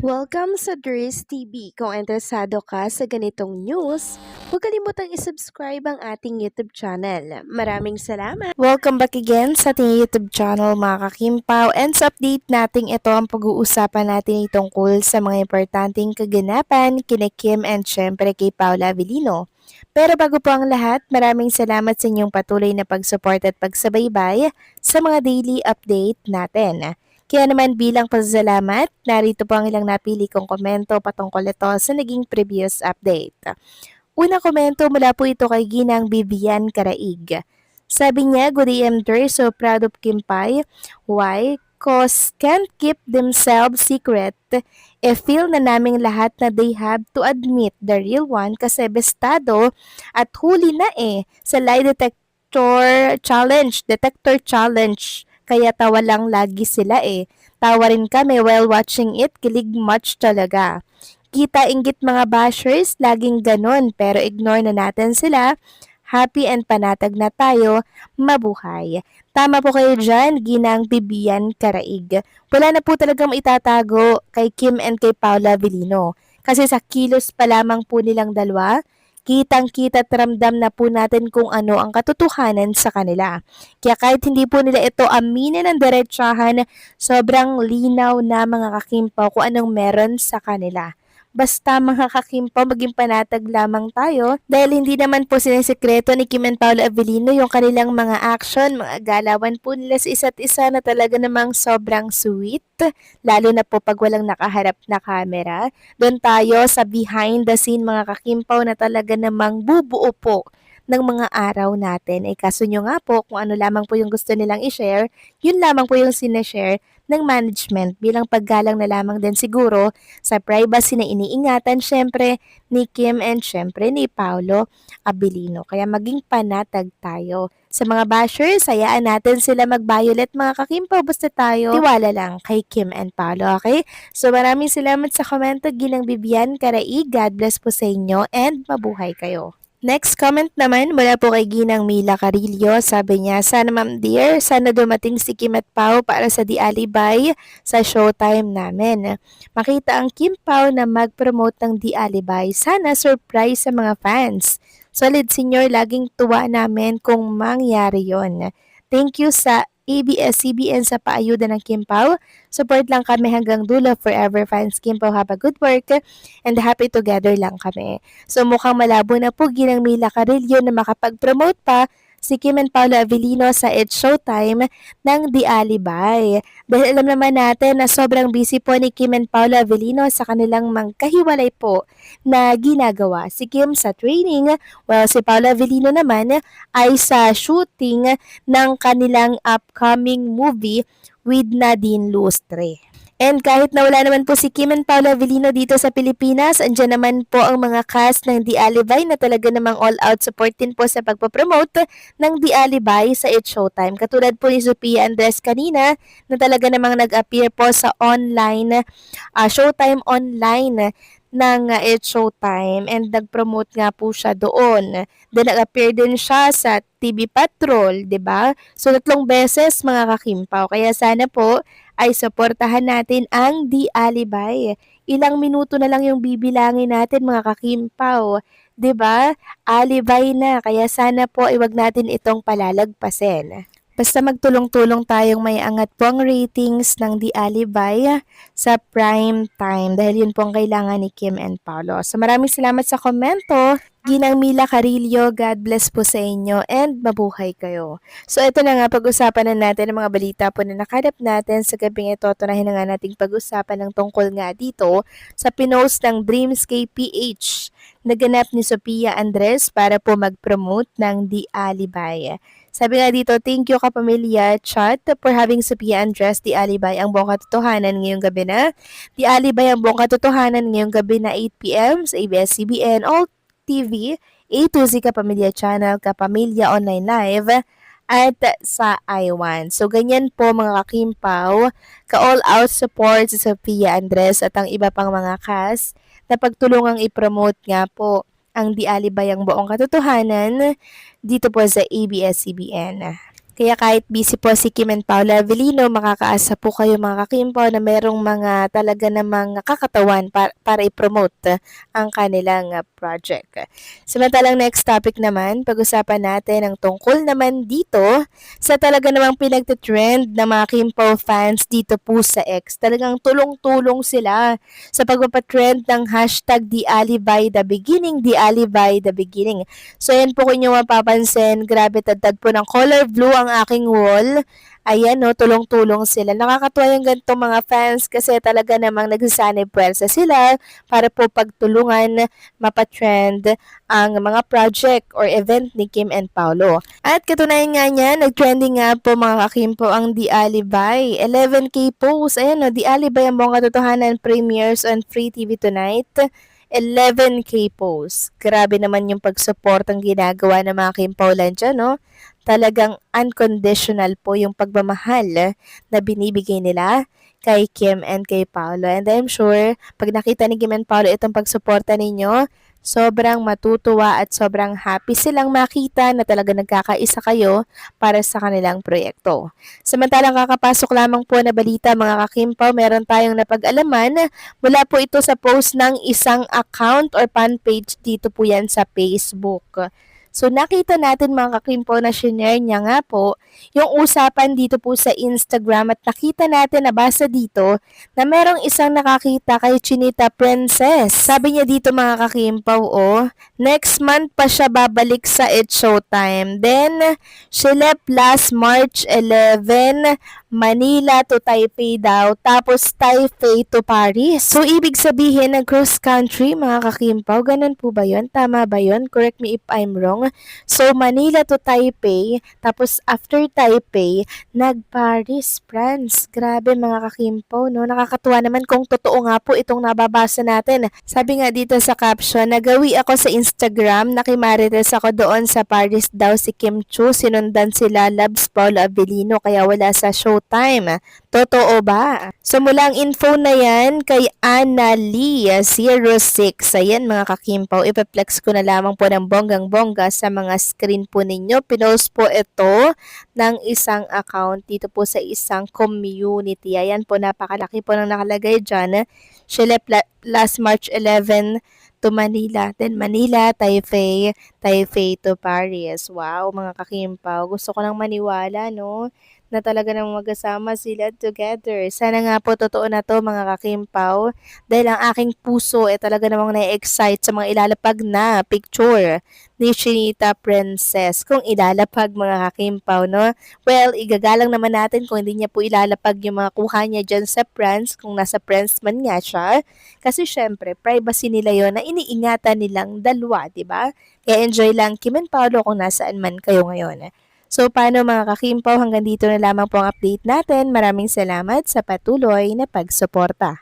Welcome sa Dries TV. Kung interesado ka sa ganitong news, huwag kalimutang isubscribe ang ating YouTube channel. Maraming salamat! Welcome back again sa ating YouTube channel mga kakimpaw. And sa update natin, ito ang pag-uusapan natin tungkol sa mga importanteng kaganapan kina Kim and syempre kay Paula Avellino. Pero bago po ang lahat, maraming salamat sa inyong patuloy na pag-support at pagsabaybay sa mga daily update natin. Kaya naman bilang pasasalamat, narito po ang ilang napili kong komento patungkol ito sa naging previous update. Unang komento mula po ito kay Ginang Vivian Caraig. Sabi niya, "Good AM, so proud of Kim Pai. Why? Cause can't keep themselves secret. Feel na naming lahat na they have to admit the real one kasi bestado at huli na sa lie detector challenge. Kaya tawa lang lagi sila Tawa rin kami while watching it, kilig much talaga. Kita inggit mga bashers, laging ganon pero ignore na natin sila. Happy and panatag na tayo, mabuhay." Tama po kayo dyan, Ginang Bibian Caraig. Wala na po talagang maitatago kay Kim and kay Paula Avellino. Kasi sa kilos pa lamang po nilang dalawa, kitang-kita at ramdam na po natin kung ano ang katotohanan sa kanila. Kaya kahit hindi po nila ito aminin ng diretsahan, sobrang linaw na mga kakimpaw kung anong meron sa kanila. Basta mga kakimpaw, maging panatag lamang tayo dahil hindi naman po sinisekreto ni Kim and Paula Avellino yung kanilang mga action, mga galawan po nila sa isa't isa na talaga namang sobrang sweet, lalo na po pag walang nakaharap na camera. Doon tayo sa behind the scene mga kakimpaw na talaga namang bubuo po ng mga araw natin. Kaso nyo nga po kung ano lamang po yung gusto nilang i-share, yun lamang po yung sinashare ng management bilang paggalang na lamang din siguro sa privacy na iniingatan syempre ni Kim and syempre ni Paolo Abilino. Kaya maging panatag tayo. Sa mga bashers, hayaan natin sila mag-violet mga kakimpaw basta tayo tiwala lang kay Kim and Paolo, okay? So maraming salamat sa komento, Ginang Bibian Caraig. God bless po sa inyo and mabuhay kayo. Next comment naman mula po kay Ginang Mila Carillo. Sabi niya, "Sana ma'am dear, sana dumating si Kim at Pao para sa Di Alibay sa showtime namin. Makita ang Kim Pao na mag-promote ng Di Alibay. Sana surprise sa mga fans. Solid senior, laging tuwa namin kung mangyari yon. Thank you sa ABS-CBN sa paayuda ng Kim Pao. Support lang kami hanggang dulo. Forever fans Kim Pao, have a good work and happy together lang kami." So mukhang malabo na po Ginang Mila Carillo na makapag-promote pa si Kim and Paula Avellino sa It's Showtime ng Di Alibay. Dahil alam naman natin na sobrang busy po ni Kim and Paula Avellino sa kanilang magkahiwalay po na ginagawa. Si Kim sa training, while si Paula Avellino naman ay sa shooting ng kanilang upcoming movie with Nadine Lustre. And kahit na wala naman po si Kim and Paula Avellino dito sa Pilipinas, andyan naman po ang mga cast ng Di Alibay na talaga namang all-out support din po sa pagpapromote ng Di Alibay sa It's Showtime. Katulad po ni Sophia Andres kanina na talaga namang nag-appear po sa online, Showtime online ng It's Showtime and nag-promote nga po siya doon. Then nag-appear din siya sa TV Patrol, 'di ba? So 3 beses mga kakimpaw. Kaya sana po ay suportahan natin ang Di Alibay. Ilang minuto na lang yung bibilangin natin mga kakimpaw. 'Di ba? Alibay na. Kaya sana po ay wag natin itong palalagpasin. Basta magtulong-tulong tayong may angat po ang ratings ng Di Alibay sa prime time dahil yun po ang kailangan ni Kim and Paolo. So maraming salamat sa komento. Ginang Mila Carillo, God bless po sa inyo and mabuhay kayo. So ito na nga, pag-usapan na natin ang mga balita po na nakalap natin sa gabing ito. Tunahin na nga nating pag-usapan ng tungkol nga dito sa pinost ng Dreamscape PH na ganap ni Sophia Andres para po mag-promote ng Di Alibay. Sabi nga dito, "Thank you kapamilya chat for having Sophia Andres Di Alibay ang buong katotohanan ngayong gabi na. Di Alibay ang buong katotohanan ngayong gabi na 8 p.m. sa ABS-CBN All TV, A2Z Kapamilya Channel, Kapamilya Online Live, at sa I1. So, ganyan po mga kakimpaw, ka-all-out support si Sophia Andres at ang iba pang mga cast na pagtulungang i-promote nga po ang Di Alibay ang buong katotohanan dito po sa ABS-CBN. Kaya kahit busy po si Kim and Paolo Avellino, makakaasa po kayo mga kakimpo na merong mga talaga namang kakatawan para i-promote ang kanilang project. Samantalang next topic naman, pag-usapan natin ang tungkol naman dito sa talaga namang pinagtitrend ng mga Kimpo fans dito po sa X. Talagang tulong-tulong sila sa pagpapatrend ng hashtag The Alibay The Beginning. So yan po kung inyo mapapansin, grabe tad po ng color blue ang aking wall. Ayan no, tulong-tulong sila. Nakakatuwa yung ganitong mga fans kasi talaga namang nagsasanay puwersa sila para po pagtulungan mapatrend ang mga project or event ni Kim and Paolo. At katunayan nga niya, nag-trending nga po mga kakimpo ang The Alibay. 11K posts. Ayan no, The Alibay ang buong katotohanan premieres on Free TV tonight. 11K posts. Grabe naman yung pag-support ang ginagawa ng mga Kim Paulan dyan, no? Talagang unconditional po yung pagmamahal na binibigay nila kay Kim and kay Paolo. And I'm sure, pag nakita ni Kim and Paolo itong pagsuporta ninyo, sobrang matutuwa at sobrang happy silang makita na talaga nagkakaisa kayo para sa kanilang proyekto. Samantalang kakapasok lamang po na balita mga kakimpaw, meron tayong napag-alaman mula po ito sa post ng isang account or fan page dito po yan sa Facebook. So nakita natin mga kakimpo na shinare niya nga po yung usapan dito po sa Instagram at nakita natin, nabasa dito na merong isang nakakita kay Chinita Princess. Sabi niya dito mga kakimpaw, next month pa siya babalik sa It's Showtime. Then, she left last March 11, Manila to Taipei daw, tapos Taipei to Paris. So, ibig sabihin na cross country mga kakimpaw, ganun po ba yun? Tama ba yun? Correct me if I'm wrong. So, Manila to Taipei, tapos after Taipei, nag-Paris, France. Grabe mga kakimpaw, no? Nakakatuwa naman kung totoo nga po itong nababasa natin. Sabi nga dito sa caption, nagawi ako sa Instagram, nakimarites ako doon sa Paris daw si Kim Chu, sinundan sila Labs Paolo Avellino, kaya wala sa Showtime. Totoo ba? So mula ang info na yan kay Analia06. Ayan mga kakimpaw, ipaplex ko na lamang po ng bonggang-bongga sa mga screen po ninyo. Pinost po ito ng isang account dito po sa isang community. Ayan po, napakalaki po ng nakalagay dyan. She left last March 11 to Manila. Then Manila, Taipei, Taipei to Paris. Wow, mga kakimpaw. Gusto ko lang maniwala, no? Na talaga nang magkasama sila together. Sana nga po totoo na to mga kakimpaw. Dahil ang aking puso talaga namang na-excite sa mga ilalapag na picture ni Chinita Princess. Kung ilalapag mga kakimpaw, no? Well, igagalang naman natin kung hindi niya po ilalapag yung mga kuha niya dyan sa France, kung nasa France man nga siya. Kasi syempre, privacy nila yon na iniingatan nilang dalawa, di ba? Kaya enjoy lang Kim and Paolo kung nasaan man kayo ngayon. So paano mga kakimpaw, hanggang dito na lamang po ang update natin. Maraming salamat sa patuloy na pagsuporta.